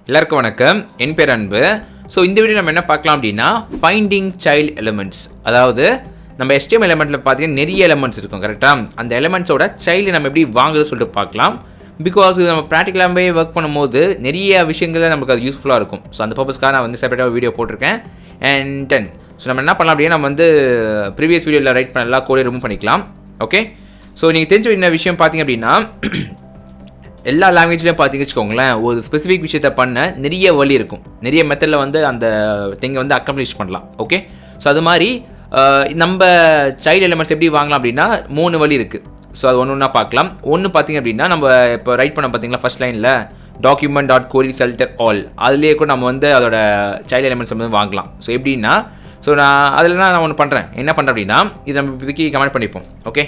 எல்லாருக்கும் வணக்கம். என் பேர் அன்பு. ஸோ இந்த வீடியோ நம்ம என்ன பார்க்கலாம் அப்படின்னா ஃபைண்டிங் சைல்ட் எலிமெண்ட்ஸ். அதாவது நம்ம HTML எலிமெண்ட்டில் பார்த்தீங்கன்னா நிறைய எலிமெண்ட்ஸ் இருக்கும் கரெக்டாக. அந்த எலிமெண்ட்ஸோட சைல்டு நம்ம எப்படி வாங்குறது சொல்லிட்டு பார்க்கலாம். பிகாஸ் இது நம்ம ப்ராக்டிக்கலாகவே ஒர்க் பண்ணும்போது நிறைய விஷயங்கள் நமக்கு அது யூஸ்ஃபுல்லாக இருக்கும். ஸோ அந்த பர்பஸ்க்காக நான் வந்து செப்பரேட்டாக வீடியோ போட்டிருக்கேன். அண்ட் தென் ஸோ நம்ம என்ன பண்ணலாம் அப்படின்னா நம்ம வந்து ப்ரீவியஸ் வீடியோவில் ரைட் பண்ண எல்லா கோடையும் ரிமூவ் பண்ணிக்கலாம். ஓகே, ஸோ நீங்கள் தெரிஞ்ச என்ன விஷயம் பார்த்தீங்க அப்படின்னா எல்லா லாங்குவேஜ்லையும் பார்த்தீங்கன்னு வச்சுக்கோங்களேன், ஒரு ஸ்பெசிஃபிக் விஷயத்தை பண்ண நிறைய வழி இருக்கும். நிறைய மெத்தடில் வந்து அந்த திங்கை வந்து அக்கம்ப்ளிஷ் பண்ணலாம். ஓகே, ஸோ அது மாதிரி நம்ம சைல்டு எலிமெண்ட்ஸ் எப்படி வாங்கலாம் அப்படின்னா 3 வழி இருக்குது. ஸோ அது ஒன்று ஒன்றா பார்க்கலாம். ஒன்று பார்த்தீங்க அப்படின்னா நம்ம இப்போ ரைட் பண்ண பார்த்தீங்களா ஃபர்ஸ்ட் லைனில் document.querySelector all அதுலேயே கூட நம்ம வந்து அதோட சைல்டு எலிமெண்ட்ஸ் வந்து வாங்கலாம். ஸோ எப்படின்னா அதில் நான் ஒன்று பண்ணுறேன். என்ன பண்ணுறேன் அப்படின்னா இது நம்ம இதுக்கு கமெண்ட் பண்ணிப்போம். ஓகே,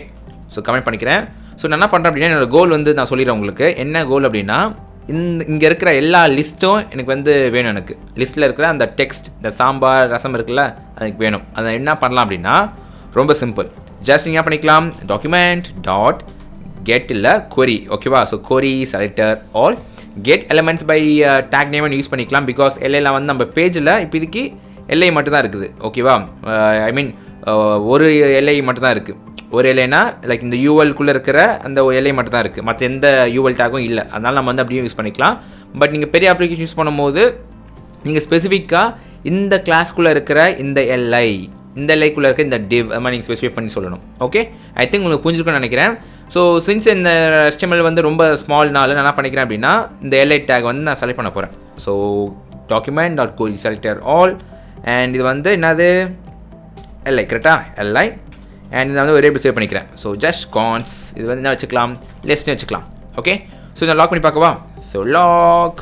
ஸோ கமெண்ட் பண்ணிக்கிறேன். ஸோ நான் என்ன பண்ணுறேன் அப்படின்னா என்னோடய கோல் வந்து நான் சொல்லிடுறேன் உங்களுக்கு. என்ன கோல் அப்படின்னா இங்கே இருக்கிற எல்லா லிஸ்ட்டும் எனக்கு வந்து வேணும். எனக்கு லிஸ்ட்டில் இருக்கிற அந்த டெக்ஸ்ட், இந்த சாம்பார் ரசம் இருக்குல்ல, அதுக்கு வேணும். அதை என்ன பண்ணலாம் அப்படின்னா ரொம்ப சிம்பிள். ஜஸ்ட் நீங்கள் என்ன பண்ணிக்கலாம், document.get இல்லை query. ஓகேவா, so querySelector all get elements by tag name use பண்ணிக்கலாம். பிகாஸ் எல்லையில் வந்து நம்ம பேஜில் இப்போதைக்கு எல்லை மட்டும் தான் இருக்குது. ஓகேவா, ஐ மீன் ஒரு எல்லை மட்டும் தான் இருக்குது. ஒரு எல்லைனா லைக் இந்த யூஎல்குள்ளே இருக்கிற அந்த எல்லை மட்டும் தான் இருக்குது. மற்ற எந்த யூஎல் டேக்கும் இல்லை. அதனால் நம்ம வந்து அப்படியே யூஸ் பண்ணிக்கலாம். பட் நீங்கள் பெரிய அப்ளிகேஷன் யூஸ் பண்ணும்போது நீங்கள் ஸ்பெசிஃபிக்காக இந்த கிளாஸ்க்குள்ளே இருக்கிற இந்த எல்லைக்குள்ளே இருக்க இந்த div அது மாதிரி நீங்கள் ஸ்பெசிஃபை பண்ணி சொல்லணும். ஓகே, ஐ திங்க் உங்களுக்கு புரிஞ்சுக்கணும்னு நினைக்கிறேன். ஸோ சின்ஸ் இந்த HTML வந்து ரொம்ப ஸ்மால்னால நான் என்ன பண்ணிக்கிறேன் அப்படின்னா இந்த எல்லை டேக் வந்து நான் செலக்ட் பண்ண போகிறேன். ஸோ document.querySelector all அண்ட் இது வந்து என்னது எல்லை, கரெக்டாக எல்லை. அண்ட் இதை வந்து வேரியபிள் சேவ் பண்ணிக்கிறேன். ஸோ ஜஸ்ட் கான்ஸ் இது வந்து என்ன வச்சுக்கலாம், லிஸ்ட்னு வச்சுக்கலாம். ஓகே, ஸோ இதை லாக் பண்ணி பார்க்கவா. So lock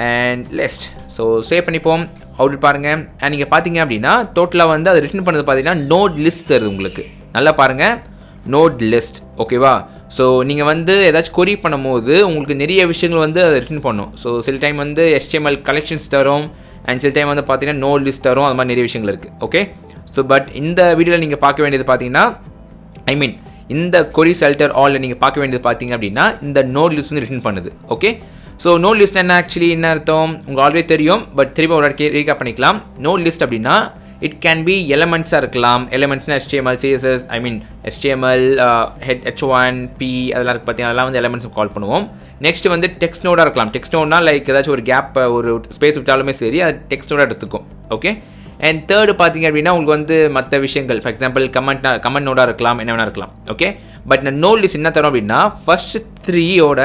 and list. So save பண்ணிப்போம். அவுட் பாருங்கள். அண்ட் நீங்கள் பார்த்தீங்க அப்படின்னா டோட்டலாக வந்து அது ரிட்டர்ன் பண்ணது பார்த்தீங்கன்னா NodeList தருது உங்களுக்கு. நல்லா பாருங்கள், NodeList. ஓகேவா, ஸோ நீங்கள் வந்து ஏதாச்சும் கொரி பண்ணும்போது உங்களுக்கு நிறைய விஷயங்கள் வந்து அதை ரிட்டர்ன் பண்ணும். ஸோ சில டைம் வந்து HTMLCollections தரும் அண்ட் சில டைம் வந்து பார்த்தீங்கன்னா NodeList தரும். அது மாதிரி நிறைய விஷயங்கள் இருக்குது. ஓகே, ஸோ பட் இந்த வீடியோவில் நீங்கள் பார்க்க வேண்டியது பார்த்தீங்கன்னா ஐ மீன் இந்த querySelector all நீங்கள் பார்க்க வேண்டியது பார்த்தீங்க அப்படின்னா இந்த NodeList வந்து ரிட்டர்ன் பண்ணுது. ஓகே, ஸோ NodeList என்ன ஆக்சுவலி என்ன அர்த்தம் உங்களுக்கு ஆல்ரெடி தெரியும். பட் திரும்ப ஒரு ரீகேப் பண்ணிக்கலாம். NodeList அப்படின்னா இட் கேன் பி எலிமெண்ட்ஸாக இருக்கலாம். எலிமெண்ட்ஸ்னா HTML, CSS, ஐ மீன் HTML, H1, P அதெல்லாம் இருக்குது பார்த்தீங்கன்னா அதெல்லாம் வந்து எலிமெண்ட்ஸ் கால் பண்ணுவோம். நெக்ஸ்ட் வந்து டெக்ஸ்ட் நோடாக இருக்கலாம். டெக்ஸ்ட் நோட்னா லைக் ஏதாச்சும் ஒரு கேப் ஒரு ஸ்பேஸ் விட்டாலுமே சரி அது டெக்ஸ்ட் நோடாக எடுத்துக்கும். ஓகே, அண்ட் தேர்டு பார்த்தீங்க அப்படின்னா உங்களுக்கு வந்து மற்ற விஷயங்கள் ஃபார் எக்ஸாம்பிள் கமெண்ட் நோடாக இருக்கலாம், என்ன வேணா இருக்கலாம். ஓகே, பட் இந்த NodeList என்ன தரும் அப்படின்னா ஃபர்ஸ்ட் 3யோட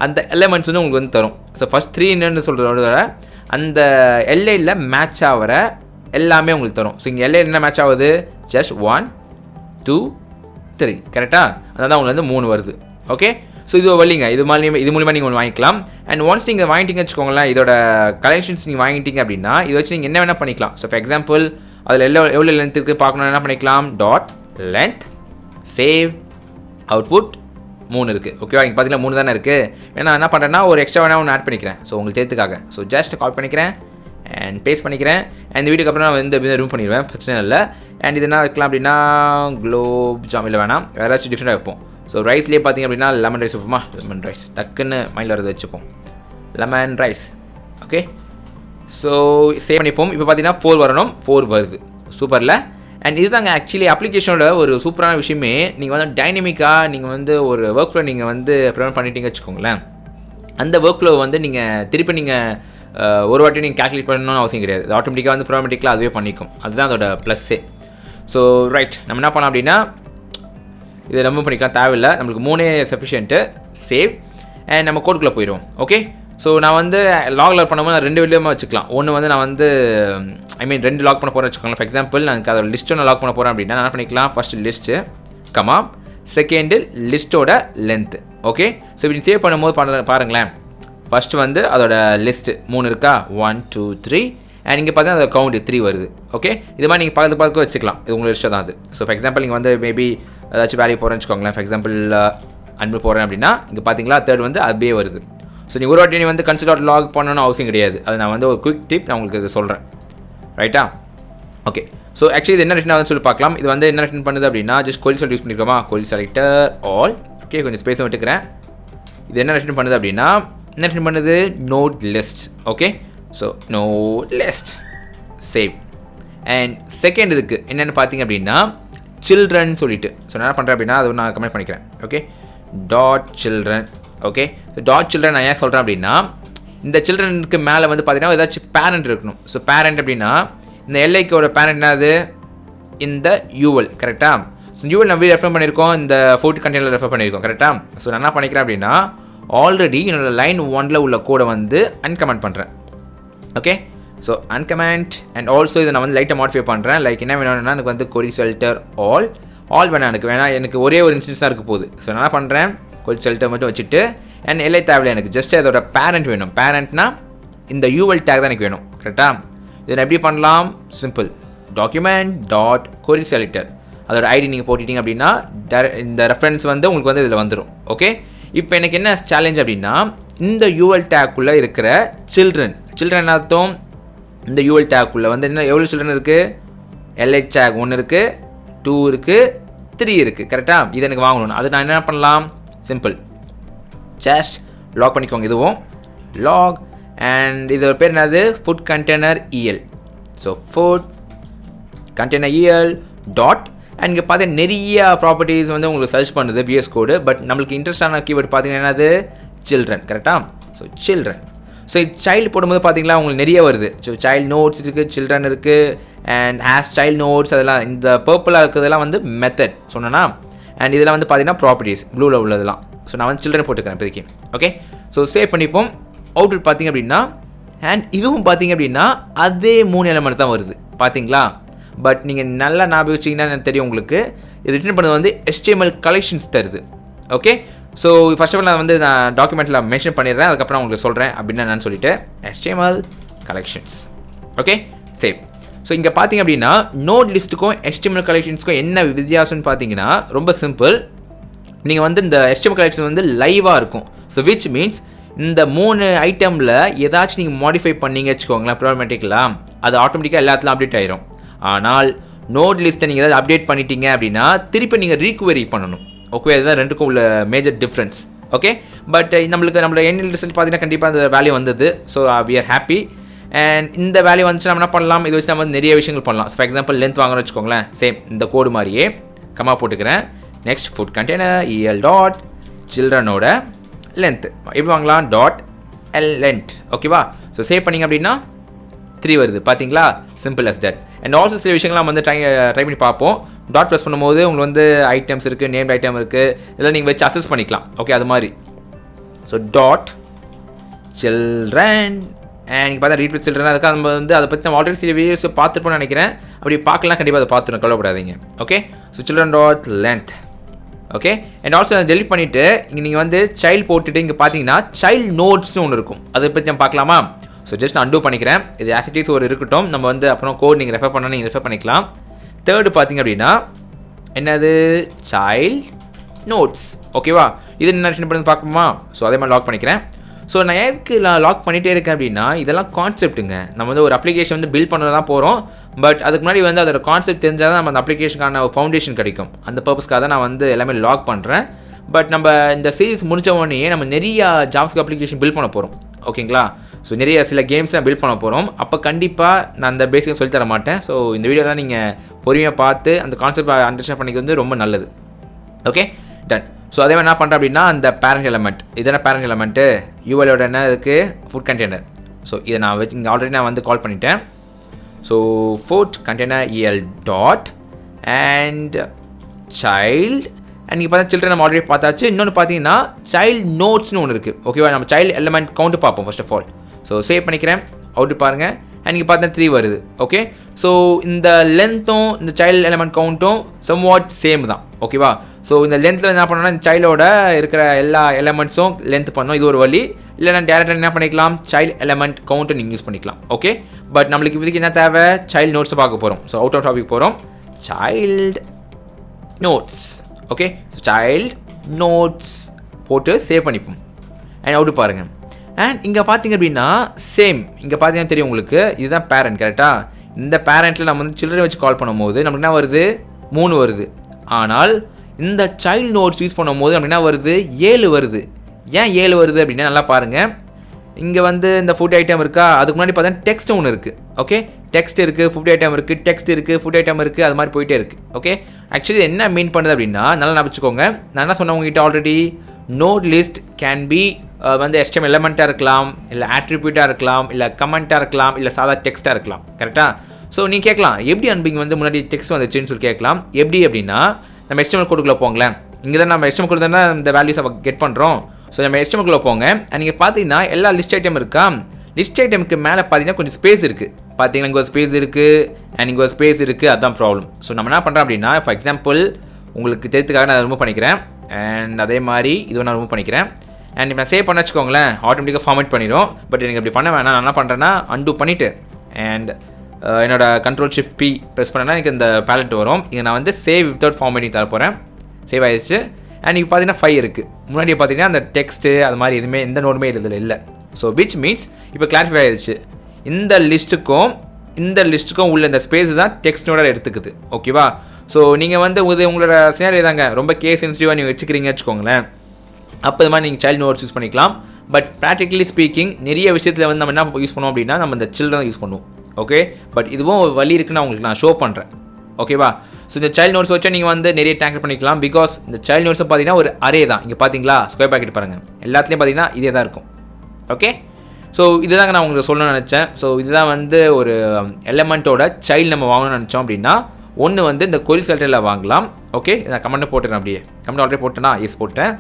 அந்த எலிமெண்ட்ஸ் வந்து உங்களுக்கு வந்து தரும். ஸோ ஃபர்ஸ்ட் 3 என்னன்னு சொல்கிறதோட அந்த எல்லையில் மேட்ச் ஆகிற எல்லாமே உங்களுக்கு தரும். ஸோ இங்கே எல்லையில் என்ன மேட்ச் ஆகுது, ஜஸ்ட் 1 2 3 கரெக்டாக. அதனால் உங்களுக்கு வந்து 3 வருது. ஓகே, ஸோ இது வழிங்க. இது மூலிமா நீங்கள் ஒன்று வாங்கிக்கலாம். அண்ட் ஒன்ஸ் நீங்கள் வாங்கிட்டீங்க வச்சுக்கோங்களேன், இதோட கலெக்ஷன்ஸ் நீங்கள் வாங்கிட்டீங்க அப்படின்னா இதை வச்சு நீங்கள் என்ன வேணால் பண்ணிக்கலாம். ஸோ ஃபார் எக்ஸாம்பிள் அதில் எவ்வளோ லென்த் இருக்குது பார்க்கணுன்னா என்ன பண்ணிக்கலாம், .length சேவ் அவுட்புட் 3 இருக்குது. ஓகேவா, இங்கே பார்த்தீங்கன்னா 3 தானே இருக்குது. ஏன்னா என்ன பண்ணுறேன்னா ஒரு எக்ஸ்ட்ரா வேணால் ஒன்று ஆட் பண்ணிக்கிறேன். ஸோ உங்களுக்கு தேர்த்துக்காக ஸோ ஜஸ்ட் கால் பண்ணிக்கிறேன் அண்ட் பேஸ்ட் பண்ணிக்கிறேன். அண்ட் இந்த வீடியோக்கு அப்புறம் நான் வந்து ரிமூவ் பண்ணிடுவேன், பிரச்சனை இல்லை. அண்ட் இது என்ன வைக்கலாம் அப்படின்னா குளோப் ஜாமில் வேணாம், வேறு ஏதாச்சும் டிஃப்ரெண்டாக வைப்போம். ஸோ ரைஸ்லேயே பார்த்திங்க அப்படின்னா லெமன் ரைஸ் வைப்போமா, லெமன் ரைஸ் டக்குன்னு மைண்டில் வரது வச்சுப்போம், lemon rice. Okay, so save பண்ணிப்போம். இப்போ பார்த்தீங்கன்னா 4 வரணும், 4 வருது. சூப்பரில். அண்ட் இதுதாங்க ஆக்சுவலி அப்ளிகேஷனோட ஒரு சூப்பரான விஷயமே. நீங்கள் வந்து டைனமிக்காக நீங்கள் வந்து ஒரு ஒர்க் ஃப்ளோ நீங்கள் வந்து ப்ரிவென்ட் பண்ணிட்டீங்க வச்சுக்கோங்களேன். அந்த ஒர்க் ஃப்ளோ வந்து நீங்கள் திருப்பி நீங்கள் ஒரு வாட்டி நீங்கள் கேல்குலேட் பண்ணணும்னு அவசியம் கிடையாது. அது ஆட்டோமேட்டிக்காக வந்து ப்ரோமேட்டிக்கலாக அதுவே பண்ணிக்கும். அதுதான் அதோட ப்ளஸ்ஸே. ஸோ ரைட், நம்ம என்ன பண்ணலாம் அப்படின்னா இதை ரொம்ப பண்ணிக்கலாம், தேவையில்லை, நம்மளுக்கு 3 சஃபிஷியன்ட்டு. சேவ் அண்ட் நம்ம கோடுக்குள்ளே போயிடுவோம். ஓகே, ஸோ நான் வந்து லாக் பண்ணும்போது நான் 2 விதமாக வச்சுக்கலாம். ஒன்று வந்து நான் வந்து ஐ மீன் 2 லாக் பண்ண போகிறேன் வச்சுக்கோங்களேன். ஃபார் எக்ஸாம்பிள் நான் அதோட லிஸ்ட்டை நான் லாக் பண்ண போகிறேன் அப்படின்னா நான் என்ன பண்ணிக்கலாம், ஃபஸ்ட்டு லிஸ்ட்டு கமா செகண்டு லிஸ்ட்டோட லென்த்து. ஓகே, ஸோ இப்படி சேவ் பண்ணும்போது பாருங்களேன், ஃபஸ்ட்டு வந்து அதோட லிஸ்ட்டு 3 இருக்கா, 1 2 3 அண்ட் இங்கே பார்த்தீங்கன்னா அதோட கவுண்ட் 3 வருது. ஓகே, இது மாதிரி நீங்கள் பார்க்க வச்சுக்கலாம். இது உங்களுக்கு இஷ்டம் தான் அது. ஸோ ஃபார் எக்ஸாம்பிள் நீங்கள் வந்து மேபி ஏதாச்சும் வேல்யூ போகிறேன்னு வச்சுக்கோங்களேன். ஃபார் எக்ஸாம்பிள் அன்பு போகிறேன் அப்படின்னா இங்கே பார்த்தீங்களா தேர்ட் வந்து அப்படியே வருது. ஸோ நீங்கள் ஒரு வாட்டி நீ வந்து கன்சிடர் லாக் பண்ணணும்னு அவசியம் கிடையாது. அது நான் வந்து ஒரு குயிக் டிப் நான் உங்களுக்கு இதை சொல்கிறேன். ரைட்டா? ஓகே, ஸோ ஆக்சுவலி இது என்ன ரிட்டன் ஆகுதுன்னு சொல்லி பார்க்கலாம். இது வந்து என்ன ரிட்டன் பண்ணுது அப்படின்னா ஜஸ்ட் querySelector யூஸ் பண்ணியிருக்கோமா, querySelector all. ஓகே, கொஞ்சம் ஸ்பேஸை விட்டுக்கிறேன். இது என்ன ரிட்டன் பண்ணுது அப்படின்னா என்ன ரிட்டர்ன் பண்ணுது NodeList. Okay, so NodeList save. And second இருக்குது என்னென்னு பார்த்தீங்க அப்படின்னா children சொல்லிட்டு. ஸோ என்ன பண்ணுறேன் அப்படின்னா அது நான் கமெண்ட் பண்ணிக்கிறேன். Okay, .children. Okay, so .children நான் ஏன் சொல்கிறேன் அப்படின்னா இந்த சில்ட்ரனுக்கு மேலே வந்து பார்த்தீங்கன்னா ஏதாச்சும் பேரண்ட் இருக்கணும். ஸோ பேரண்ட் அப்படின்னா இந்த எல்ஐக்கோட பேரண்ட் என்னது இந்த UL கரெக்டாக. ஸோ UL நம்ம ரெஃபர் பண்ணியிருக்கோம், இந்த ஃபுட் கண்டெய்னரில் ரெஃபர் பண்ணியிருக்கோம் கரெக்டாக. ஸோ நான் என்ன பண்ணிக்கிறேன் அப்படின்னா ஆல்ரெடி என்னோட லைன் 1ல் உள்ள கோடை வந்து அன்கமெண்ட் பண்ணுறேன். Okay, so uncomment and also இதை நான் வந்து லைட்டாக மாடிஃபை பண்ணுறேன். லைக் என்ன வேணும்னா எனக்கு வந்து querySelector ஆல் வேணாம், எனக்கு வேணாம், எனக்கு ஒரே ஒரு இன்ஸ்டன்ஸ் தான் இருக்க போகுது. ஸோ நான் என்ன பண்ணுறேன் querySelector மட்டும் வச்சுட்டு அண்ட் எல்ஐ தேவையில்லை, எனக்கு ஜஸ்ட் அதோட பேரண்ட் வேணும். பேரண்ட்னா இந்த UL டேக் தான் எனக்கு வேணும் கரெக்டாக. இதை எப்படி பண்ணலாம், சிம்பிள் document.querySelector அதோட ஐடி நீங்கள் போட்டுட்டீங்க அப்படின்னா இந்த ரெஃபரன்ஸ் வந்து உங்களுக்கு வந்து இதில் வந்துடும். ஓகே, இப்போ எனக்கு என்ன சேலஞ்ச் அப்படின்னா இந்த UL டேக்குள்ளே இருக்கிற சில்ட்ரன் அர்த்தம் இந்த UL டேக்குள்ளே வந்து என்ன எவ்வளோ சில்ட்ரன் இருக்குது, LH டேக் 1 இருக்குது, 2 இருக்குது, 3 இருக்குது கரெக்டாக. இது எனக்கு வாங்கணும். அது நான் என்ன பண்ணலாம், சிம்பிள் ஜஸ்ட் லாக் பண்ணிக்கோங்க. இதுவும் லாக் அண்ட் இதோட பேர் என்னது food container EL. So food container EL dot and இங்கே பார்த்தீங்கன்னா நிறைய ப்ராப்பர்ட்டிஸ் வந்து உங்களுக்கு சர்ச் பண்ணுது VS கோடு. பட் நம்மளுக்கு இன்ட்ரெஸ்டான கீவேர்ட் பார்த்தீங்கன்னா என்னது சில்ட்ரன் கரெக்டாக. So children. ஸோ சைல்டு போடும்போது பார்த்தீங்களா உங்களுக்கு நிறைய வருது. ஸோ childNodes இருக்குது, சில்ட்ரன் இருக்குது அண்ட் childNodes அதெல்லாம் இந்த பர்பிளாக இருக்கிறதெல்லாம் வந்து மெத்தட் சொன்னேன்னா. அண்ட் இதெல்லாம் வந்து பார்த்தீங்கன்னா ப்ராப்பர்ட்டிஸ் ப்ளூவில் உள்ளதெல்லாம். ஸோ நான் வந்து சில்ட்ரன் போட்டுக்கிறேன் இப்போதைக்கு. ஓகே, ஸோ சேவ் பண்ணிப்போம். அவுட்புட் பார்த்தீங்க அப்படின்னா அண்ட் இதுவும் பார்த்தீங்க அப்படின்னா அதே 3 எலிமெண்ட் தான் வருது பார்த்தீங்களா. பட் நீங்கள் நல்லா ஞாபகம் வச்சிங்கன்னா தெரியும் உங்களுக்கு இது ரிட்டர்ன் பண்ணது வந்து HTMLCollections தருது. Okay, so first of all நான் வந்து நான் டாக்குமெண்ட்டில் மென்ஷன் பண்ணிடுறேன், அதுக்கப்புறம் உங்களுக்கு சொல்கிறேன் அப்படின்னு நான் சொல்லிட்டு HTMLCollections. Okay, save. ஸோ இங்கே பார்த்தீங்க அப்படின்னா NodeListக்கும் HTMLCollectionsக்கும் என்ன வித்தியாசம்னு பார்த்தீங்கன்னா ரொம்ப சிம்பிள். நீங்கள் வந்து இந்த HTMLCollections வந்து லைவாக இருக்கும். ஸோ விச் மீன்ஸ் இந்த 3 ஐட்டமில் ஏதாச்சும் நீங்கள் மாடிஃபை பண்ணிங்க வச்சுக்கோங்களேன் ப்ராப்ளமேட்டிக்கலாக அது ஆட்டோமேட்டிக்காக எல்லாத்துலையும் அப்டேட் ஆயிரும். ஆனால் NodeListை நீங்கள் ஏதாவது அப்டேட் பண்ணிட்டீங்க அப்படின்னா திருப்பி நீங்கள் ரீக்வெரி பண்ணணும். ஓகே, அதுதான் ரெண்டுக்கும் உள்ள மேஜர் டிஃப்ரென்ஸ். ஓகே, பட் நம்மளோட எண்ட் ரிசல்ட் பார்த்தீங்கன்னா கண்டிப்பாக அந்த வேல்யூ வந்தது. So we are happy. And இந்த வேல்யூ வந்துச்சு நம்ம என்ன பண்ணலாம், இது வச்சு நம்ம வந்து நிறைய விஷயங்கள் பண்ணலாம். ஃபார் எக்ஸாம்பிள் லென்த் வாங்குறோம் வச்சுக்கோங்களேன், சேம் இந்த கோடு மாதிரியே கமா போட்டுக்கிறேன். Next foot container EL dot சில்ட்ரனோட லென்த் எப்படி வாங்கலாம் .length. ஓகேவா, ஸோ சேவ் பண்ணிங்க அப்படின்னா 3 வருது பார்த்தீங்களா, simple as that. And also சில விஷயங்கள்லாம் வந்து ட்ரை பண்ணி பார்ப்போம். டாட் ப்ளஸ் பண்ணும்போது உங்களுக்கு வந்து ஐட்டம்ஸ் இருக்குது, நேம்ட் ஐட்டம் இருக்குது, இதெல்லாம் நீங்கள் வச்சு அசஸ் பண்ணிக்கலாம். ஓகே, அது மாதிரி. ஸோ .children அண்ட் நீங்கள் பார்த்தா ரீட் வித் சில்ட்ரன் இருக்குது. நம்ம வந்து அதை பற்றி நம்ம ஆல்ரெடி சில வீடியோஸ் பார்த்துருப்போம்னு நினைக்கிறேன். அப்படி பார்க்கலாம் கண்டிப்பாக அதை பார்த்துருங்க, கவலைப்படாதீங்க. Okay, so children.length. Okay, and also அதை டெலிட் பண்ணிவிட்டு இங்கே நீங்கள் வந்து சைல்டு போட்டுட்டு இங்கே பார்த்தீங்கன்னா childNodesனு ஒன்று இருக்கும். அதை பற்றி நம்ம பார்க்கலாமா. ஸோ ஜஸ்ட் நான் அன்டூ பண்ணிக்கிறேன். இது ஆக்டிவிட்டிஸ் ஒரு இருக்கட்டும், நம்ம வந்து அப்புறம் கோட் நீங்கள் ரெஃபர் பண்ணால் நீங்கள் ரெஃபர் பண்ணிக்கலாம். தேர்டு பார்த்தீங்க அப்படின்னா என்னது childNodes. ஓகேவா, இது என்ன பண்ணி பார்க்கணுமா. ஸோ அதே மாதிரி லாக் பண்ணிக்கிறேன். ஸோ நான் எதுக்கு லாக் பண்ணிகிட்டே இருக்கேன் அப்படின்னா இதெல்லாம் கான்செப்ட்டுங்க. நம்ம வந்து ஒரு அப்ளிகேஷன் வந்து பில்ட் பண்ண தான் போகிறோம். பட் அதுக்கு முன்னாடி வந்து அதோட கான்செப்ட் தெரிஞ்சால் தான் நம்ம அந்த அப்ளிகேஷனுக்கான ஃபவுண்டேஷன் கிடைக்கும். அந்த பர்பஸ்க்காக தான் நான் வந்து எல்லாமே லாக் பண்ணுறேன். பட் நம்ம இந்த சீரிஸ் முடிஞ்ச உடனே நம்ம நிறைய JavaScript அப்ளிகேஷன் பில்ட் பண்ண போகிறோம். ஓகேங்களா, ஸோ நிறைய சில கேம்ஸ் தான் பில்ட் பண்ண போகிறோம். அப்போ கண்டிப்பாக நான் அந்த பேசிக்கை சொல்லி தர மாட்டேன். ஸோ இந்த வீடியோ தான் நீங்கள் பொறுமையாக பார்த்து அந்த கான்செப்ட் அண்டர்ஸ்டாண்ட் பண்ணிக்கிறது வந்து ரொம்ப நல்லது. Okay, done. ஸோ அதே மாதிரி என்ன பண்ணுறேன் அப்படின்னா அந்த பேரண்ட் எலமெண்ட் இதென்ன பேரண்ட் எலமெண்ட்டு ULோட என்ன இருக்குது ஃபுட் கண்டெய்னர். ஸோ இதை நான் வச்சு இங்கே ஆல்ரெடி நான் வந்து கால் பண்ணிட்டேன். So food container EL dot and child and நீங்கள் பார்த்தா சில்ட்ரன் நம்ம ஆல்ரெடி பார்த்தாச்சு. இன்னொன்று பார்த்தீங்கன்னா childNodesனு ஒன்று இருக்குது. ஓகேவா, நம்ம சைல்டு எலமெண்ட் கவுண்ட் பார்ப்போம் first of all. So save பண்ணிக்கிறேன். அவுட்டு பாருங்கள். அண்ட் நீங்கள் பார்த்தா 3 வருது. ஓகே, ஸோ இந்த லென்த்தும் இந்த சைல்டு எலமெண்ட் கவுண்ட்டும் சம்வாட் சேம் தான். ஓகேவா, ஸோ இந்த லென்த்தில் என்ன பண்ணோன்னா இந்த சைல்டோட இருக்கிற எல்லா எலமெண்ட்ஸும் லென்த் பண்ணோம். இது ஒரு வழி. இல்லைனா டேரெக்டாக என்ன பண்ணிக்கலாம் சைல்டு எலமெண்ட் கவுண்ட்டை நீங்கள் யூஸ் பண்ணிக்கலாம். ஓகே, பட் நம்மளுக்கு இப்போதைக்கு என்ன தேவை childNodes பார்க்க போகிறோம். ஸோ அவுட் ஆஃப் டாபிக் போகிறோம். childNodes. ஓகே, childNodes போட்டு சேவ் பண்ணிப்போம். அண்ட் அவுட்டு பாருங்கள். அண்ட் இங்கே பார்த்தீங்க அப்படின்னா சேம் இங்கே பார்த்தீங்கன்னா தெரியும் உங்களுக்கு இதுதான் பேரண்ட் கரெக்டாக. இந்த பேரண்ட்டில் நம்ம வந்து சில்ட்ரன் வச்சு கால் பண்ணும்போது நமக்கு என்ன வருது 3 வருது. ஆனால் இந்த childNodes யூஸ் பண்ணும்போது அப்படின்னா வருது 7 வருது. ஏன் 7 வருது அப்படின்னா நல்லா பாருங்கள். இங்கே வந்து இந்த ஃபுட் ஐட்டம் இருக்கா, அதுக்கு முன்னாடி பார்த்தீங்கன்னா டெக்ஸ்ட் ஒன்று இருக்குது. ஓகே, டெக்ஸ்ட் இருக்குது, ஃபுட் ஐட்டம் இருக்குது, டெக்ஸ்ட் இருக்குது, ஃபுட் ஐட்டம் இருக்குது, அது மாதிரி போயிட்டே இருக்குது. ஓகே, ஆக்சுவலி என்ன மீன் பண்ணுது அப்படின்னா, நல்லா ஞாபகம் நான் என்ன சொன்னேன் உங்ககிட்ட already, node list can be வந்து HTML எலமெண்ட்டாக இருக்கலாம், இல்லை ஆட்ரிபியூட்டாக இருக்கலாம், இல்லை கமெண்ட்டாக இருக்கலாம், இல்லை சாதா டெக்ஸ்ட்டாக இருக்கலாம். கரெக்டாக? ஸோ நீங்கள் கேட்கலாம் எப்படி அன்பிங் வந்து முன்னாடி டெக்ஸ்ட் வந்துச்சுன்னு சொல்லி கேட்கலாம். எப்படி அப்படின்னா நம்ம HTML கோடுக்குள்ளே போங்களேன். இங்கே தான் நம்ம HTML கோடு தானே இந்த வேல்யூஸை கெட் பண்ணுறோம். ஸோ நம்ம HTML குள்ளே போங்க. நீங்கள் பார்த்தீங்கன்னா எல்லா லிஸ்ட் ஐட்டம் இருக்கா, லிஸ்ட் ஐட்டமுக்கு மேலே பார்த்தீங்கன்னா கொஞ்சம் ஸ்பேஸ் இருக்குது. பார்த்தீங்கன்னா இங்கே ஒரு ஸ்பேஸ் இருக்குது அண்ட் இங்கே ஒரு ஸ்பேஸ் இருக்குது. அதுதான் ப்ராப்ளம். ஸோ நம்ம என்ன பண்ணுறோம் அப்படின்னா, ஃபார் எக்ஸாம்பிள் உங்களுக்கு தெரிஞ்சுக்காக நான் ரிமூவ் பண்ணிக்கிறேன். அண்ட் அதே மாதிரி இதுவும் நான் ரிமூவ் பண்ணிக்கிறேன். அண்ட் இப்போ நான் சேவ் பண்ண வச்சுக்கோங்களேன், ஆட்டோமேட்டிக்காக ஃபார்மேட் பண்ணிடும். பட் எனக்கு இப்படி பண்ண வேணாம். நான் என்ன பண்ணுறேன்னா அன்டூ பண்ணிவிட்டு அண்ட் என்னோட Ctrl+Shift+P ப்ரெஸ் பண்ணேன்னா எனக்கு இந்த பேலட் வரும். இங்கே நான் வந்து சேவ் வித்தவுட் ஃபார்மேட்டிங் தர போகிறேன். சேவ் ஆயிடுச்சு. அண்ட் இப்போ பார்த்தீங்கன்னா 5 இருக்குது. முன்னாடி பார்த்தீங்கன்னா அந்த டெக்ஸ்ட்டு அது மாதிரி எதுவுமே எந்த நோடுமே இதில் இல்லை. ஸோ விச் மீன்ஸ் இப்போ கிளாரிஃபை ஆயிடுச்சு, இந்த லிஸ்ட்டுக்கும் உள்ள இந்த ஸ்பேஸ் தான் டெக்ஸ்ட்டோட எடுத்துக்குது. ஓகேவா? ஸோ நீங்கள் வந்து உங்களோட சினாரியோ தாங்க ரொம்ப கேஸ் சென்சிட்டிவாக நீங்கள் வச்சுக்கிறீங்கன்னு வச்சுக்கோங்களேன். அப்போ இது மாதிரி நீங்கள் சைல்ட் நோட்ஸ் யூஸ் பண்ணிக்கலாம். பட் ப்ராக்டிகலி ஸ்பீக்கிங் நிறைய விஷயத்தில் வந்து நம்ம என்ன யூஸ் பண்ணுவோம் அப்படின்னா, நம்ம இந்த சில்ட்ரன் யூஸ் பண்ணுவோம். ஓகே, பட் இதுவும் வழி இருக்குன்னு உங்களுக்கு நான் ஷோ பண்ணுறேன். ஓகேவா? ஸோ இந்த சைல்ட் நோட்ஸ் வச்சா நீங்கள் வந்து நிறைய டேங்கிள் பண்ணிக்கலாம். பிகாஸ் இந்த சைல்ட் நோட்ஸை பார்த்தீங்கன்னா ஒரு அரே தான். இங்கே பார்த்தீங்களா ஸ்கொயர் பாக்கெட் பாருங்கள், எல்லாத்துலேயும் பார்த்தீங்கன்னா இதே தான் இருக்கும். ஓகே, ஸோ இதுதாங்க நான் உங்களுக்கு சொல்லணும்னு நினச்சேன். ஸோ இதுதான் வந்து ஒரு எலமெண்ட்டோட சைல்டு நம்ம வாங்கணும்னு நினச்சோம் அப்படின்னா, ஒன்று வந்து இந்த querySelectorல வாங்கலாம். ஓகே, நான் கமெண்ட் போட்டுறேன். அப்படியே கமெண்ட் ஆல்ரெடி போட்டேன்னா எஸ் போட்டேன்.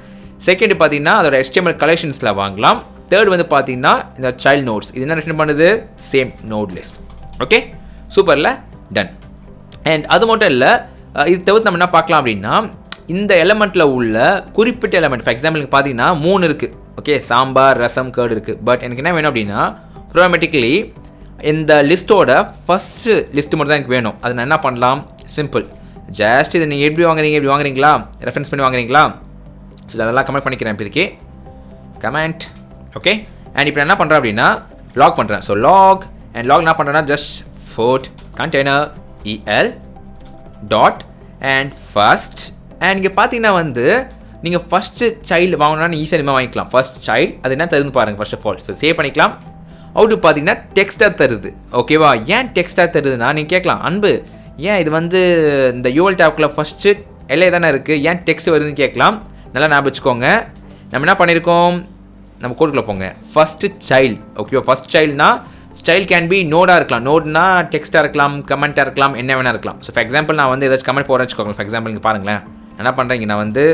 செகண்ட் பார்த்தீங்கன்னா அதோட HTMLCollectionsல வாங்கலாம். தேர்ட் வந்து பார்த்தீங்கன்னா இந்த சைல்ட் நோட்ஸ். இது என்ன ரெஃபர் பண்ணுது, சேம் NodeList. ஓகே, சூப்பரில் டன். அண்ட் அது மட்டும் இல்லை, இது தவிர்த்து நம்ம என்ன பார்க்கலாம் அப்படின்னா, இந்த எலமெண்ட்டில் உள்ள குறிப்பிட்ட எலமெண்ட், ஃபார் எக்ஸாம்பிளுக்கு பார்த்தீங்கன்னா 3 இருக்குது. ஓகே, சாம்பார், ரசம், கேர்டு இருக்குது. பட் எனக்கு என்ன வேணும் அப்படின்னா, ப்ரோமேட்டிக்கலி இந்த லிஸ்ட்டோட ஃபஸ்ட்டு லிஸ்ட்டு மட்டும் தான் எனக்கு வேணும். அது நான் என்ன பண்ணலாம், சிம்பிள், ஜஸ்ட் இதை நீங்கள் எப்படி வாங்குறீங்களா, ரெஃபரன்ஸ் பண்ணி வாங்குறீங்களா? ஸோ அதெல்லாம் கமெண்ட் பண்ணிக்கிறேன் இப்போதைக்கு, கமெண்ட். ஓகே, அண்ட் இப்போ என்ன பண்ணுறேன் அப்படின்னா லாக் பண்ணுறேன். ஸோ லாக் என்ன பண்ணுறேன்னா, just fourth container EL dot and first. And இங்கே பார்த்தீங்கன்னா வந்து நீங்கள் ஃபஸ்ட்டு சைல்டு வாங்கினா ஈஸியாக வாங்கிக்கலாம். ஃபர்ஸ்ட் சைல்டு அது என்ன தருது பாருங்கள். First of all so save பண்ணிக்கலாம். அவுட்டு பார்த்தீங்கன்னா டெக்ஸ்ட்டாக தருது. ஓகேவா? ஏன் டெக்ஸ்ட்டாக தருதுன்னா நீங்கள் கேட்கலாம், அன்பு ஏன் இது வந்து இந்த UL டேப்குள்ளே ஃபஸ்ட்டு LA தானே இருக்குது, ஏன் டெக்ஸ்ட் வருதுன்னு கேட்கலாம். நல்லா ஞாபகம் வச்சுக்கோங்க. நம்ம என்ன பண்ணியிருக்கோம், நம்ம கோடுக்குள்ளே போங்க, ஃபஸ்ட்டு சைல்டு. ஓகேவா? ஃபஸ்ட் சைல்டுனா ஸ்டைல் கேன் பி நோடாக இருக்கலாம். நோட்னா டெக்ஸ்ட்டாக இருக்கலாம், கமெண்ட்டாக இருக்கலாம், என்ன வேணா இருக்கலாம். ஸோ ஃபார் எக்ஸாம்பிள் நான் வந்து ஏதாச்சும் கமெண்ட் போடுறேன்னு வச்சுக்கோங்க. ஃபார் எக்ஸாம்பிள் இங்கே பாருங்களேன், என்ன பண்ணுறேன், நான் வந்து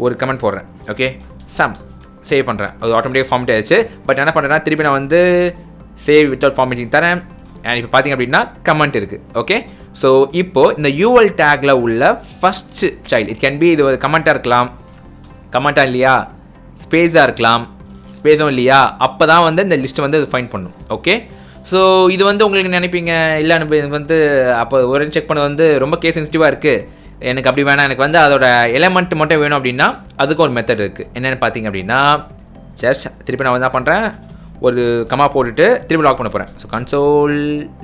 ஒரு கமெண்ட் போடுறேன். ஓகே, சேவ் பண்ணுறேன். அது ஆட்டோமேட்டிக்காக ஃபார்மேட் ஆயிடுச்சு. பட் என்ன பண்ணுறேன்னா திருப்பி நான் வந்து சேவ் வித்தவுட் ஃபார்மேட்டிங் தரேன். அண்ட் இப்போ பார்த்தீங்க அப்படின்னா கமெண்ட் இருக்குது. ஓகே, ஸோ இப்போது இந்த UL டேக்கில் உள்ள first child, it can be இது ஒரு கமெண்ட்டாக இருக்கலாம், கமெண்ட்டாக இல்லையா, ஸ்பேஸாக இருக்கலாம், ஸ்பேஸும் இல்லையா, அப்போ தான் வந்து இந்த லிஸ்ட்டு வந்து இது ஃபைண்ட் பண்ணும். ஓகே, ஸோ இது வந்து உங்களுக்கு நினைப்பீங்க, இல்லை எனக்கு வந்து அப்போ ஒரு செக் பண்ண வந்து ரொம்ப கேஸ் சென்சிட்டிவாக இருக்குது, எனக்கு அப்படி வேணாம், எனக்கு வந்து அதோட எலமெண்ட் மட்டும் வேணும் அப்படின்னா அதுக்கு ஒரு மெத்தட் இருக்குது. என்னென்னு பார்த்தீங்க அப்படின்னா, ஜஸ்ட் திருப்பி நான் என்ன பண்ணுறேன், ஒரு கமா போட்டுட்டு திருப்பி லாக் பண்ண போகிறேன். ஸோ கன்சோல்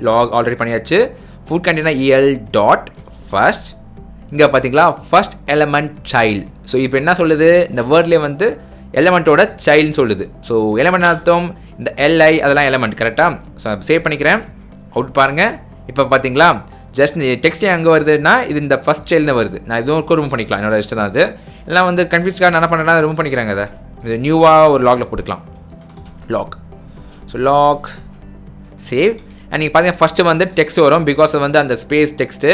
லாக் ஆல்ரெடி பண்ணியாச்சு. Food container EL dot first. இங்கே பார்த்தீங்களா ஃபர்ஸ்ட் எலமெண்ட் சைல்டு. ஸோ இப்போ என்ன சொல்லுது, இந்த வேர்ட்லேயே வந்து எலமெண்ட்டோட சைல்டுன்னு சொல்லுது. ஸோ எலமெண்ட் அர்த்தம் இந்த LI அதெல்லாம் எலமெண்ட். கரெக்டாக? ஸோ சேவ் பண்ணிக்கிறேன். அவுட் பாருங்கள். இப்போ பார்த்தீங்களா ஜஸ்ட் இந்த டெக்ஸ்ட் எங்கே வருதுன்னா இது இந்த ஃபஸ்ட் சைல்டுன்னு வருது. நான் இதுவும் ரிமூவ் பண்ணிக்கலாம், என்னோட இஷ்டம் தான். அது எல்லாம் வந்து கன்ஃபியூஸ்க்காக நான் என்ன பண்ணுறேன்னா ரிமூவ் பண்ணிக்கிறாங்க. அதை இது நியூவாக ஒரு லாகில் போட்டுக்கலாம். Log. So log save. And நீங்கள் பார்த்தீங்கன்னா ஃபஸ்ட்டு வந்து டெக்ஸ்ட் வரும், பிகாஸ் அது வந்து அந்த ஸ்பேஸ் டெக்ஸ்ட்டு.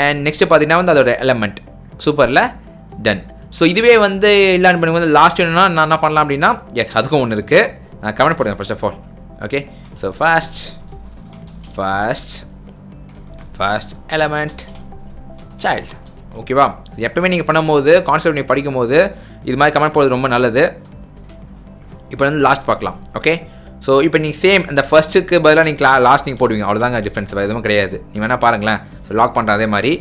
அண்ட் நெக்ஸ்ட்டு பார்த்தீங்கன்னா வந்து அதோட எலமெண்ட். சூப்பரில் டன். ஸோ இதுவே வந்து இல்லைன்னு பண்ணி வந்து லாஸ்ட் வேணும்னா நான் என்ன பண்ணலாம் அப்படின்னா, எஸ் அதுக்கும் ஒன்று இருக்குது. நான் கமெண்ட் போடுறேன் first of all. Okay, so first element child. ஓகேவா? எப்போவுமே நீங்கள் பண்ணும்போது கான்செப்ட் நீங்கள் படிக்கும்போது இது மாதிரி கமெண்ட் போடுறது ரொம்ப நல்லது. இப்போ வந்து லாஸ்ட் பார்க்கலாம். ஓகே, ஸோ இப்போ நீங்கள் சேம் அந்த ஃபர்ஸ்ட்டுக்கு பதிலாக நீங்கள் லாஸ்ட் நீங்கள் போடுவீங்க, அவ்வளோதாங்க டிஃப்ரென்ஸ், எதுவும் கிடையாது. நீங்கள் வேணால் பாருங்களேன். ஸோ லாக் பண்ணுறேன் அதே மாதிரி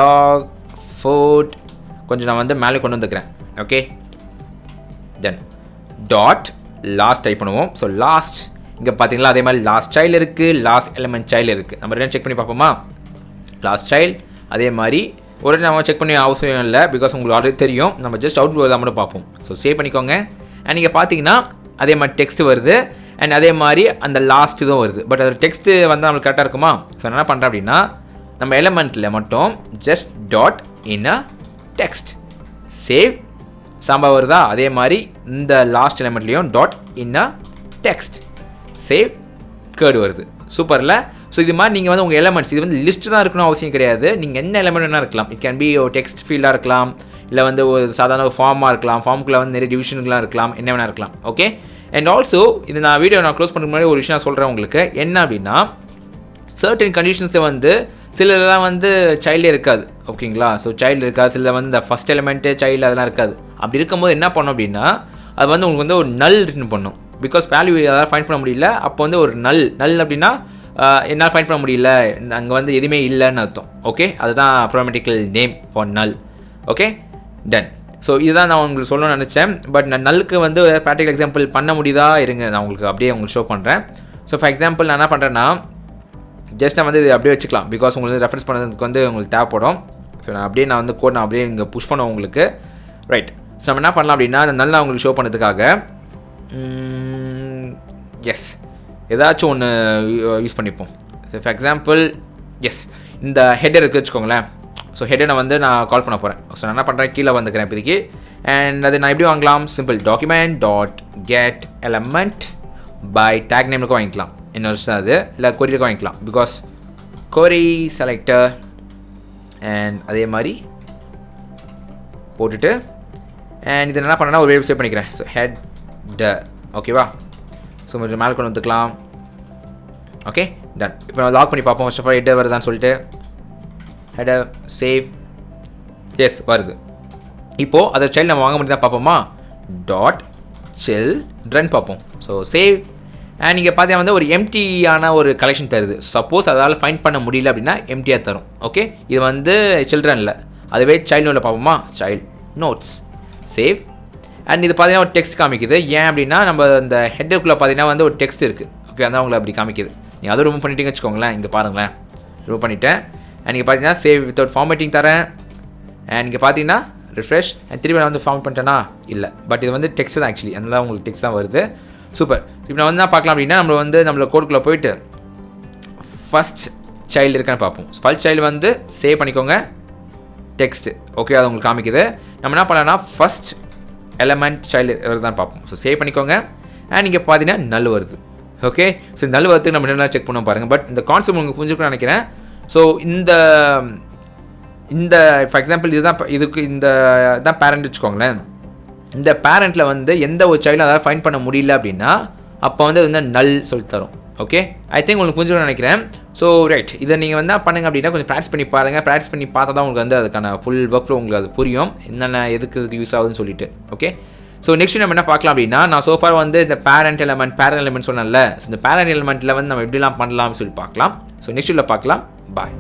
லாக் ஃபோர்ட் கொஞ்சம் நான் வந்து மேலே கொண்டு வந்துக்கிறேன். ஓகே, தென் டாட் லாஸ்ட் டைப் பண்ணுவோம். ஸோ லாஸ்ட் இங்கே பார்த்தீங்களா அதே மாதிரி லாஸ்ட் சைல்டு இருக்குது, லாஸ்ட் எலமெண்ட் சைல்டு இருக்குது. நம்ம ரெண்டு செக் பண்ணி பார்ப்போமா? லாஸ்ட் சைல்டு அதே மாதிரி ஒரு நம்ம செக் பண்ணி அவசியம் இல்லை, பிகாஸ் உங்களுக்கு ஆல்ரெடி தெரியும். நம்ம ஜஸ்ட் அவுட் தான் மட்டும் பார்ப்போம். ஸோ சேவ் பண்ணிக்கோங்க. அண்ட் நீங்கள் பார்த்தீங்கன்னா அதே மாதிரி டெக்ஸ்ட் வருது. அண்ட் அதே மாதிரி அந்த லாஸ்ட் இதுவும் வருது. பட் அது டெக்ஸ்ட்டு வந்து நம்மளுக்கு கரெக்டாக இருக்குமா? ஸோ என்ன பண்ணுறேன் அப்படின்னா நம்ம எலமெண்ட்டில் மட்டும் just dot inner text சேவ் சாம்பா வருதா? அதே மாதிரி இந்த லாஸ்ட் எலமெண்ட்லேயும் டாட் இன் அ டெக்ஸ்ட் சேவ் கேர்டு வருது. சூப்பரில். ஸோ இது மாதிரி நீங்கள் வந்து உங்கள் எலமெண்ட்ஸ் இது வந்து லிஸ்ட்டு தான் இருக்கணும் அவசியம் கிடையாது. நீங்கள் என்ன எலமெண்ட் வேணால் இருக்கலாம். இட் கேன் பி ஒரு டெக்ஸ்ட் ஃபீல்டாக இருக்கலாம், இல்லை வந்து ஒரு சாதாரண ஒரு ஃபார்மாக இருக்கலாம், ஃபார்முக்குள்ளே வந்து நிறைய டிவிஷன்களாக இருக்கலாம், என்ன வேணால் இருக்கலாம். ஓகே. அண்ட் ஆல்சோ இது நான் வீடியோ நான் க்ளோஸ் பண்ணுற முன்னாடி ஒரு விஷயம் நான் சொல்கிறேன் உங்களுக்கு. என்ன அப்படின்னா சர்டன் கண்டிஷன்ஸில் வந்து சிலதெல்லாம் வந்து சைல்டே இருக்காது. ஓகேங்களா? ஸோ சைல்டு இருக்காது, சில வந்து இந்த ஃபஸ்ட் எலிமெண்ட்டு சைல்டு அதெல்லாம் இருக்காது. அப்படி இருக்கும்போது என்ன பண்ணோம் அப்படின்னா அது வந்து உங்களுக்கு வந்து ஒரு நல் ரிட்டர்ன் பண்ணும். பிகாஸ் வேல்யூ அதாவது ஃபைண்ட் பண்ண முடியல. அப்போ வந்து ஒரு நல் அப்படின்னா என்னால் ஃபைண்ட் பண்ண முடியல, அங்கே வந்து எதுவுமே இல்லைன்னு அர்த்தம். ஓகே, அதுதான் programmatical name for null. Okay, done. So இதுதான் நான் உங்களுக்கு சொல்லணும்னு நினச்சேன். பட் நான் நல்லுக்கு வந்து ப்ராக்டிக்கல் எக்ஸாம்பிள் பண்ண முடியுதா இருங்க, நான் உங்களுக்கு அப்படியே உங்களுக்கு ஷோ பண்ணுறேன். ஸோ ஃபார் எக்ஸாம்பிள் நான் என்ன பண்ணுறேன்னா ஜஸ்ட் நான் வந்து இது அப்படியே வச்சுக்கலாம். பிகாஸ் உங்களுக்கு ரெஃபரன்ஸ் பண்ணுறதுக்கு வந்து உங்களுக்கு தேவைப்படும். ஸோ நான் வந்து கோட் நான் அப்படியே இங்கே புஷ் பண்ணுவேன் உங்களுக்கு. ரைட். ஸோ நம்ம என்ன பண்ணலாம் அப்படின்னா அந்த நல்லா உங்களுக்கு ஷோ பண்ணுறதுக்காக எஸ் ஏதாச்சும் ஒன்று யூஸ் பண்ணிப்போம். ஃபார் எக்ஸாம்பிள் எஸ் இந்த ஹெட்டர் இருக்குது வச்சுக்கோங்களேன். ஸோ ஹெட்டரை வந்து நான் கால் பண்ண போகிறேன். ஸோ நான் என்ன பண்ணுறேன், கீழே வந்துக்கிறேன் இப்போதைக்கு. அண்ட் அது நான் எப்படி வாங்கலாம்? Simple document dot get element by tag நேமுக்கு வாங்கிக்கலாம். என்ன விஷயம் அது, இல்லை கொரிக்கு வாங்கிக்கலாம். பிகாஸ் querySelector அண்ட் அதே மாதிரி போட்டுட்டு அண்ட் இதை என்ன பண்ணேன்னா ஒரு வெப்சைட் பண்ணிக்கிறேன். ஸோ ஹெட்டர் ஓகேவா? ஸோ கொஞ்சம் மேலே கொண்டு வந்துக்கலாம். Okay, done. இப்போ நான் லாக் பண்ணி பார்ப்போம். ஃபர்ஸ்ட் ஆஃப் ஆல் ஹெட்டர் வருதான்னு சொல்லிட்டு ஹெடர் சேவ் எஸ் வருது. இப்போது அதை சைல்டு நம்ம வாங்க முடியுதான் பார்ப்போமா? டாட் children பார்ப்போம். ஸோ சேவ் அண்ட் நீங்கள் பார்த்தீங்கன்னா வந்து ஒரு எம்டியான ஒரு கலெக்ஷன் தருது. சப்போஸ் அதால் ஃபைண்ட் பண்ண முடியல அப்படின்னா எம்டியாக தரும். ஓகே, இது வந்து சில்ட்ரனில். அதுவே childNodeல பார்ப்போமா? childNodes சேவ் அண்ட் இது பார்த்தீங்கன்னா ஒரு டெக்ஸ்ட் காமிக்குது. ஏன் அப்படின்னா நம்ம இந்த ஹெட்டருக்குள்ளே பார்த்தீங்கன்னா வந்து ஒரு டெக்ஸ்ட் இருக்குது. ஓகே, அதான் உங்களை அப்படி காமிக்குது. நீங்கள் அதை ரிமூவ் பண்ணிட்டீங்கன்னு வச்சுக்கோங்களேன். இங்கே பாருங்களேன், ரிமூவ் பண்ணிவிட்டேன். அண்ட் நீங்கள் பார்த்தீங்கன்னா சேவ் வித்தவுட் ஃபார்மேட்டிங் தரேன். அண்ட் இங்கே பார்த்தீங்கன்னா ரிஃப்ரெஷ் அண்ட் திருப்பி நான் வந்து ஃபார்ம் பண்ணிட்டேன்னா இல்லை, பட் இது வந்து டெக்ஸ்ட் தான் ஆக்சுவலி. அதனால உங்களுக்கு டெக்ஸ்ட் தான் வருது. சூப்பர். இப்போ நான் வந்து என்ன பார்க்கலாம் அப்படின்னா நம்ம வந்து நம்மளோட கோடுக்குள்ளே போயிட்டு ஃபஸ்ட் சைல்டு இருக்கான்னு பார்ப்போம். ஃபர்ஸ்ட் சைல்டு வந்து சேவ் பண்ணிக்கோங்க டெக்ஸ்ட்டு. ஓகே, அது உங்களுக்கு காமிக்குது. நம்ம என்ன பண்ணலாம்னா ஃபஸ்ட் எலமெண்ட் சைல்டு வருதான்னு பார்ப்போம். ஸோ சேவ் பண்ணிக்கோங்க அண்ட் இங்கே பார்த்தீங்கன்னா நல் வருது. ஓகே, ஸோ நல் வரதுக்கு நம்ம என்ன செக் பண்ண பாருங்கள். பட் இந்த கான்செப்ட் உங்களுக்கு புரிஞ்சுக்கணும்னு நினைக்கிறேன். ஸோ இந்த ஃபார் எக்ஸாம்பிள் இதுக்கு இந்த தான் பேரண்ட் வச்சுக்கோங்களேன். இந்த பேரண்ட்டில் வந்து எந்த ஒரு சைல்டும் அதாவது ஃபைண்ட் பண்ண முடியல அப்படின்னா அப்போ வந்து அது வந்து நல் சொல்லி தரும். ஓகே, ஐ திங்க் உங்களுக்கு புரிஞ்சுக்கணும்னு நினைக்கிறேன். ஸோ ரைட், இதை நீங்கள் வந்து பண்ணுங்க அப்படின்னா கொஞ்சம் ப்ராக்டிஸ் பண்ணி பாருங்கள். ப்ராக்டிஸ் பண்ணி பார்த்தா தான் உங்களுக்கு வந்து அதுக்கான ஃபுல் ஒர்க் ஃப்ளோ உங்களுக்கு அது புரியும், என்னென்ன எதுக்கு யூஸ் ஆகுதுன்னு சொல்லிட்டு. ஓகே, ஸோ நெக்ஸ்ட் நம்ம என்ன பார்க்கலாம் அப்படின்னா நான் சோஃபார் வந்து இந்த பேரண்ட் எலிமெண்ட் சொன்னேன்ல. ஸோ இந்த பேரண்ட் எலிமெண்ட்டில் வந்து நம்ம எப்படிலாம் பண்ணலாம்னு சொல்லி பார்க்கலாம். ஸோ நெக்ஸ்ட் வீடியோவில் பார்க்கலாம். பாய்.